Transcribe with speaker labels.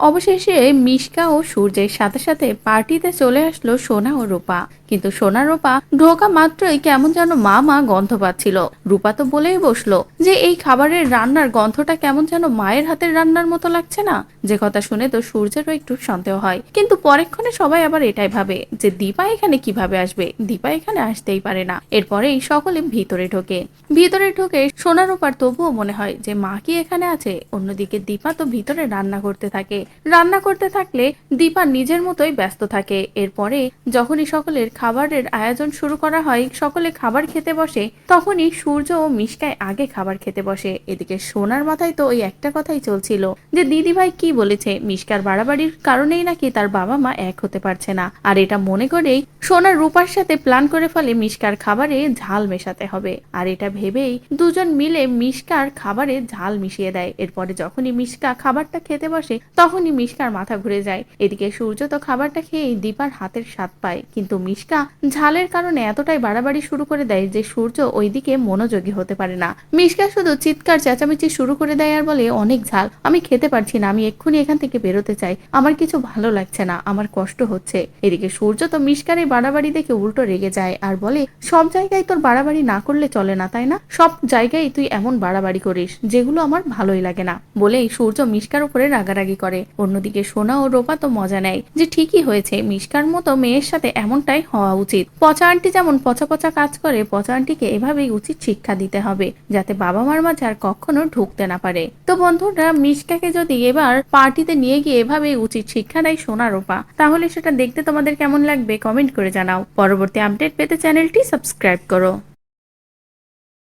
Speaker 1: অবশেষে মিশকা ও সূর্যের সাথে সাথে পার্টিতে চলে আসলো সোনা ও রূপা। কিন্তু সোনা রূপা ঢোকা মাত্রই কেমন যেন মা মা গন্ধ পাচ্ছিল। রূপা তো বলেই বসলো যে এই খাবারের রান্নার গন্ধটা কেমন যেন মায়ের হাতের রান্নার মতো লাগছে না। যে কথা শুনে তো সূর্যেরও একটু সন্দেহ হয়, কিন্তু পরেক্ষণে সবাই আবার এটাই ভাবে যে দীপা এখানে কিভাবে আসবে, দীপা এখানে আসতেই পারে না। এরপরেই সকলে ভিতরে ঢোকে সোনা রূপার তবুও মনে হয় যে মা কি এখানে আছে। অন্যদিকে দীপা তো ভিতরে রান্না করতে থাকলে দীপা নিজের মতোই ব্যস্ত থাকে। এরপরে যখনই সকলের খাবারের আয়োজন শুরু করা হয়, সকলে খাবার খেতে বসে, তখনই সূর্য ও মিশকায় আগে খাবার খেতে বসে। এদিকে সোনার মাথায় তো ওই একটা কথাই চলছিল যে দিদি ভাই কি বলেছে, মিশকার বাড়াবাড়ির কারণেই নাকি তার বাবা মা এক হতে পারছে না। আর এটা মনে করেই সোনার রূপার সাথে প্ল্যান করে ফেলে মিশকার খাবারে ঝাল মেশাতে হবে। আর এটা ভেবেই দুজন মিলে মিশকার খাবারে ঝাল মিশিয়ে দেয়। এরপরে যখনই মিশকা খাবারটা খেতে বসে তখনই মিশকার মাথা ঘুরে যায়। এদিকে সূর্য তো খাবারটা খেয়েই দীপার হাতের স্বাদ পায়, কিন্তু মিশকা ঝালের কারণে এতটাই বাড়াবাড়ি শুরু করে দেয় যে সূর্য ওইদিকে মনোযোগী হতে পারে না। মিশকা শুধু চিৎকার চেঁচামেচি শুরু করে দেয় আর বলে, অনেক ঝাল, আমি খেতে পারছি না, আমি এক্ষুনি এখান থেকে বেরোতে চাই, আমার কিছু ভালো লাগছে না, আমার কষ্ট হচ্ছে। এদিকে সূর্য তো মিশকার এই বাড়াবাড়ি দেখে উল্টো রেগে যায় আর বলে, সব জায়গায় তোর বাড়াবাড়ি না করলে চলে না তাই না, সব জায়গায় তুই এমন বাড়াবাড়ি করিস যেগুলো আমার ভালোই লাগে না, বলেই সূর্য মিশকার উপরে রাগারাগি করে। অন্যদিকে সোনা ও রূপা তো মজা নেয় যে ঠিকই হয়েছে, মিশকার মতো মেয়ের সাথে এমনটাই হওয়া উচিত। পচা আন্টি যেমন পচা পচা কাজ করে, পচা আন্টিকে এভাবেই উচিত শিক্ষা দিতে হবে যাতে বাবা মার মাঝে আর কখনো ঢুকতে না পারে। তো বন্ধুরা, মিশকাকে যদি এবার পার্টিতে নিয়ে গিয়ে এভাবেই উচিত শিক্ষা দেয় সোনা রূপা, তাহলে সেটা দেখতে তোমাদের কেমন লাগবে কমেন্ট করে জানাও। পরবর্তী আপডেট পেতে চ্যানেলটি সাবস্ক্রাইব করো।